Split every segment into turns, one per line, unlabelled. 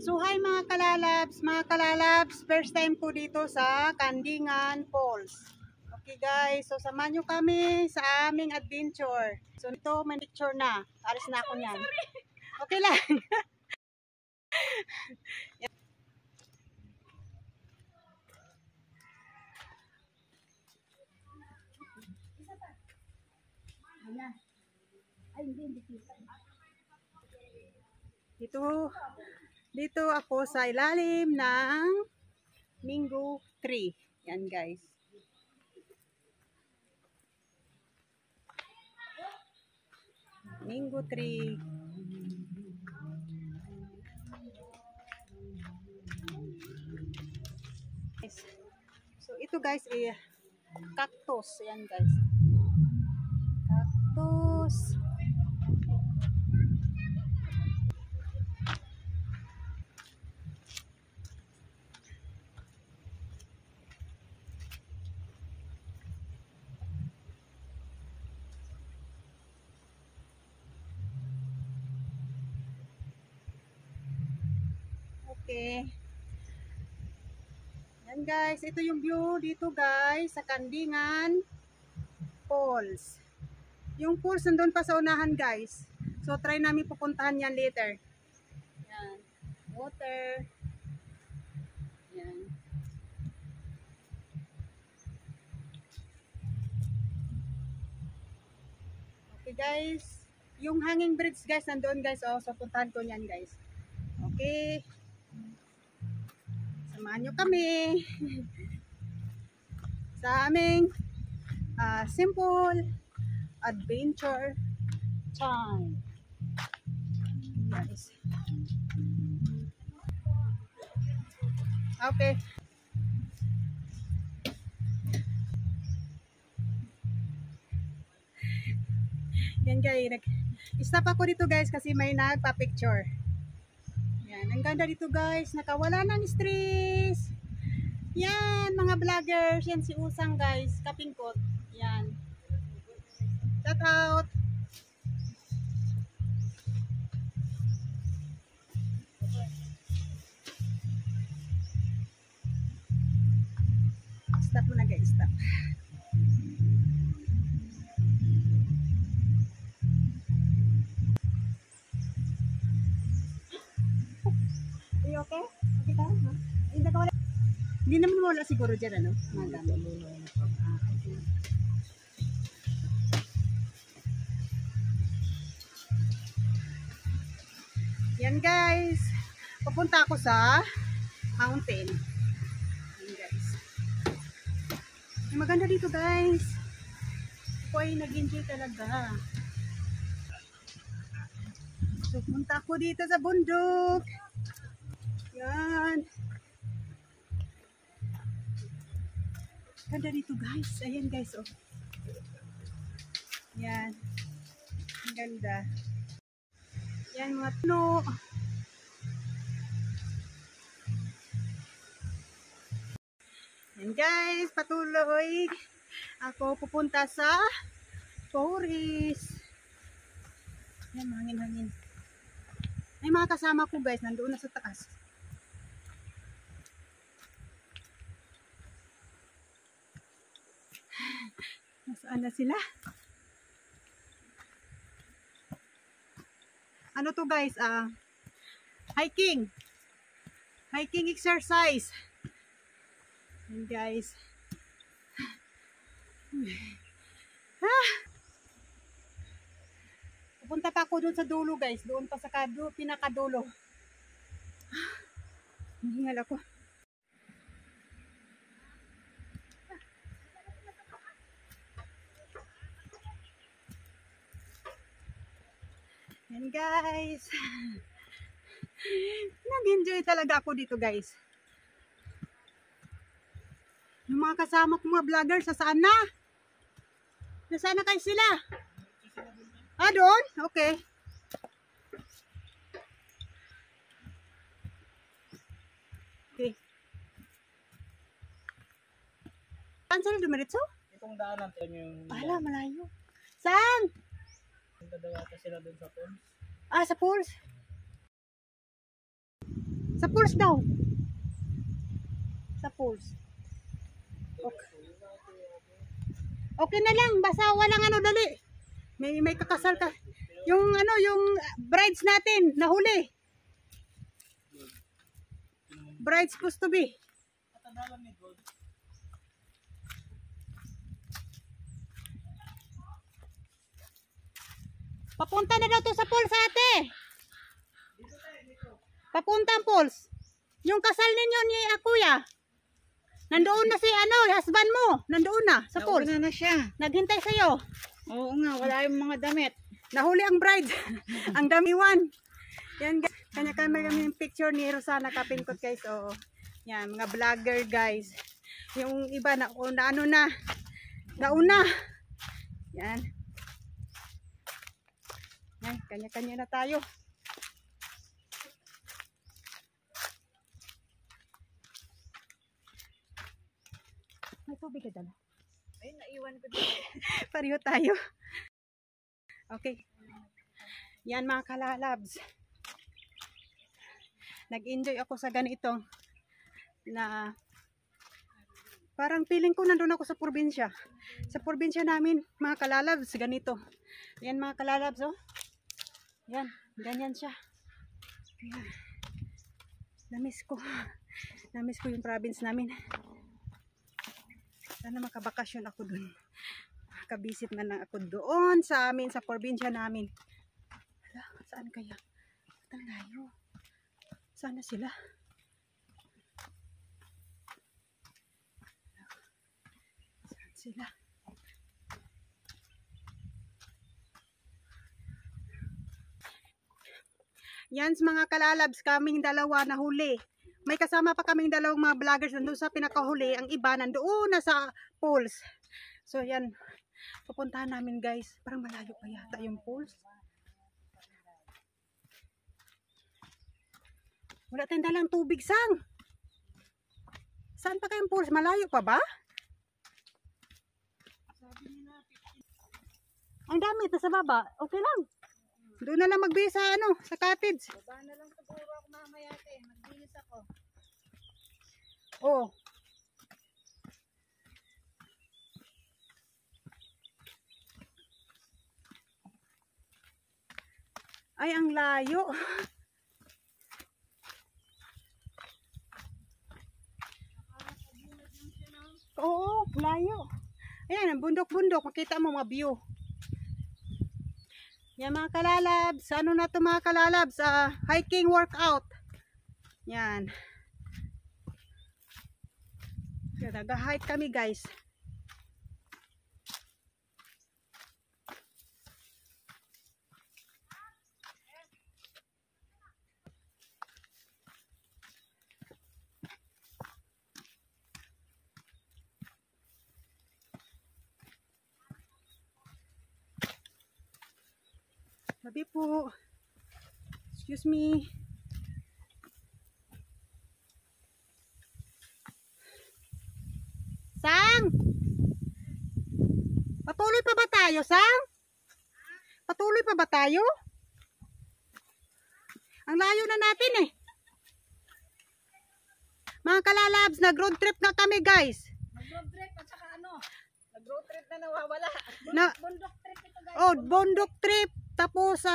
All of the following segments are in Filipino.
So hi mga kalalabs, first time ko dito sa Kandingan Falls. Okay guys, so samahan nyo kami sa aming adventure. So ito may picture na, alis na ako niyan. Okay lang. Dito ako sa ilalim ng mango tree. Yan guys. Mango tree. So ito guys ay cactus. Yan guys. Cactus. Okay. Yan guys, ito yung view dito guys sa Kandingan Falls. Yung falls nandun pa sa unahan guys. So try namin pupuntahan yan later. Yan. Water. Yan. Okay guys. Yung hanging bridge guys nandun guys. Oh, so puntahan ko yan guys. Okay. Samahan nyo kami sa aming simple adventure time. Guys. Okay. Yan guys. Stop ako dito guys kasi may nagpa-picture. Yan. Ang ganda dito guys. Nakawala ng stress. Yan. Mga vloggers. Yan si Usang guys. Kapingkot. Yan. Shout out. Stop mo na guys. Stop. Are you okay? Okay ka? Hindi naman wala siguro dyan ano? Madami. Yan guys. Papunta ako sa mountain. Yan guys. Ay, maganda dito guys. Ako ay nag-enjoy talaga. So punta ako dito sa bundok. Yan. Ganda dito guys. Ayan guys oh. Yan. Ang ganda. Yan mga puno. Yan guys, patuloy ako pupunta sa forest. Yan, hangin-hangin. May mga kasama ko guys, nandoon na sa taas. Nasaan na sila? Ano to guys? Hiking. Hiking exercise. And guys. Pupunta pa ako doon sa dulo guys. Doon pa sa pinakadulo. Hingal ako. Yan guys. Nag-enjoy talaga ako dito guys. Yung mga kasama kong mga vlogger, saan na? Nasaan na kayo sila? Doon? Okay. Okay. Saan sila dumiritso?
Itong daanan to yung...
Ala, malayo. Saan?
Punta daw ata sila doon sa pools.
Sa pools. Sa pools daw. Sa pools. Okay. Okay na lang, basta walang ano, dali. May kakasal ka. Yung ano, yung brides natin, nahuli. Brides supposed to be. Papunta na daw to sa pools, ate. Papunta ang pools. Yung kasal ninyo ni Kuya. Nandoon na si ano, husband mo. Nandoon na sa pools.
Nauna na siya.
Naghintay sa'yo.
Oo nga, wala yung mga damit.
Nahuli ang bride. Ang damiwan. Yan guys. Kanya-kanya kami yung picture ni Rosana Kapinkot guys. Oo. Yan, mga vlogger guys. Yung iba na ano na. Nauna. Yan. Yan, kanya-kanya na tayo. May tubig ka dala.
Ay, naiwan ko dito.
Pareho tayo. Okay. Yan mga kalalabs. Nag-enjoy ako sa ganito na parang feeling ko nandun ako sa probinsya. Sa probinsya namin, mga kalalabs, ganito. Yan mga kalalabs, oh. Yan, ganyan siya. Yan. Namiss ko. Namiss ko yung province namin. Sana makabakasyon ako dun. Makabisit man lang ako doon sa amin, sa probinsya namin. Hala, saan kaya? Ang layo. Sana sila. Saan sila? Yan mga kalalabs, kaming dalawa na huli. May kasama pa kaming dalawang mga vloggers nandun sa pinakahuli. Ang iba nandoon na sa pools. So yan, pupuntahan namin guys. Parang malayo pa yata yung pools. Wala tayong dalang tubig, sang. Saan pa kayong pools? Malayo pa ba? Ang dami, ito sa baba. Okay lang. Doon na lang magbihis sa ano, sa cottage.
Baba na lang siguro ako mamaya te. Magbihis ako.
Oh. Ay, ang layo. Oo, layo. Ayan, ang bundok-bundok. Makita mo mga view. Yan mga kalalabs. Ano na to mga kalalabs? Hiking workout. Yan. Nag-hike kami guys. Sabi po. Excuse me. Sang! Patuloy pa ba tayo, Sang? Patuloy pa ba tayo? Ang layo na natin eh. Mga kalalabs, nag-road trip na kami guys.
Nag-road trip at saka ano? Nag-road trip na nawawala. Bundok trip ito guys.
Oh, bundok trip. Tapos,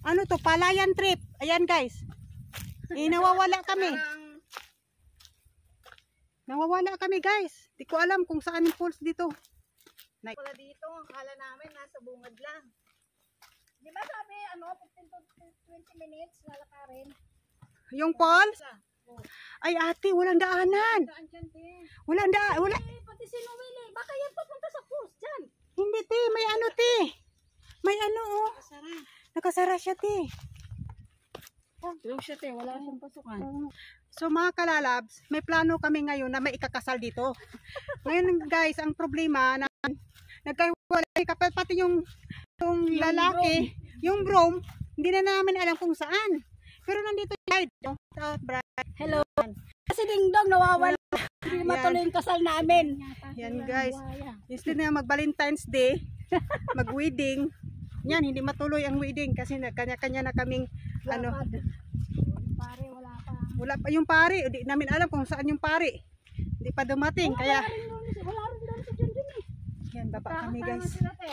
ano to, palayan trip. Ayan guys. Nawawala kami. Nawawala kami guys. Di ko alam kung saan yung pools dito.
Wala dito. Akala namin nasa bungad lang. Di ba sabi, ano, 15 to 20 minutes lalakarin?
Yung pools?
Oh.
Ay ate, walang daanan.
Daan dyan, te.
Walang daan. Wala.
Eh, pati si Noel eh. Baka yan papunta sa pools dyan.
Hindi te, may ano te. May ano oh.
Kasara.
Nakasara siya te.
Yung siya, te. Wala siyang pasukan.
So mga kalalabs, may plano kami ngayon na may ikakasal dito. Ngayon guys, ang problema na nagkahiwalay pati yung lalaki, yung brom, hindi na namin alam kung saan. Pero nandito yung guide.
Hello. Kasi dingdong nawawala. Hindi matuloy yung kasal namin.
Yan guys. Instead na mag-Valentine's Day, mag-wedding. Yan, hindi matuloy ang wedding kasi kanya-kanya na kaming ano.
Pare, wala pa.
Wala pa yung pari. Hindi namin alam kung saan yung pari. Hindi pa dumating. Kaya,
Wala rin doon sa Junjun eh.
yan, baba kami guys.
Sila, te.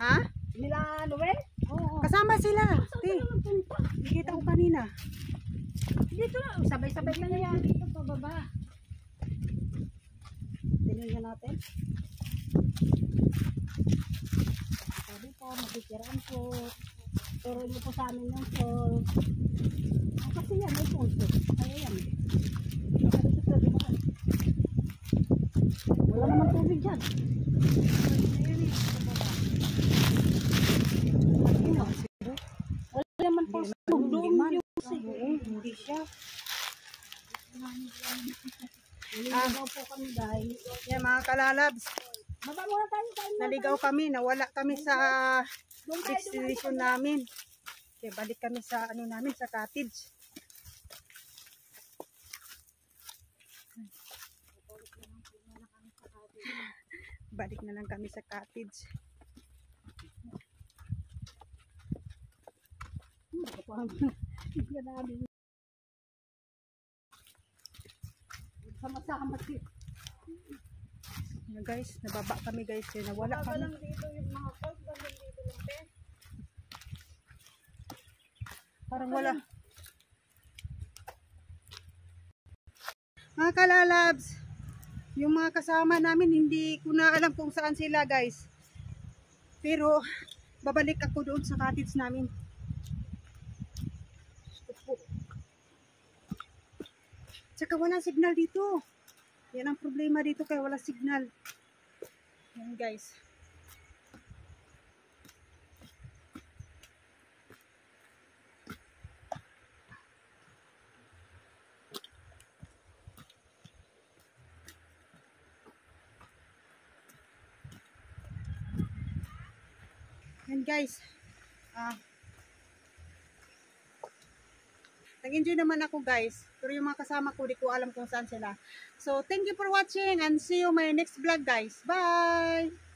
Ha?
Nila Noel? Oo.
Kasama sila.
Saan
Ti,
sila nagpunta?
nakita ko kanina.
Dito na. Sabay-sabay na yan. Dito pababa. Tingnan natin. Sabi po, magkikiraan po. Turo niyo po sa amin yung phone. Kasi yan, may phone po. Kaya yan. Wala naman tubig dyan. Ayan eh, sa baba. Wala naman po sa tubig.
Hindi siya.
Naligaw po kami dahil.
Yan mga kalalabs.
Baba muna tayo.
Naligaw kami. Nawala kami sa
Doon tayo,
destination namin. Kaya balik kami sa ano namin, sa cottage. Balik na lang kami sa cottage.
Sama-sama siya.
Yan guys, nababa kami guys. Nawala kami.
lang dito yung mga calls. Banda dito lang, te.
Parang wala. Mga kalalabs, yung mga kasama namin, hindi ko na alam kung saan sila guys. Pero, babalik ako doon sa cottage namin. Tsaka walang signal dito. Yan ang problema dito kaya wala signal. Yan guys. Yan guys. Nag-enjoy naman ako guys. Pero yung mga kasama ko, di ko alam kung saan sila. So, thank you for watching and see you my next vlog guys. Bye!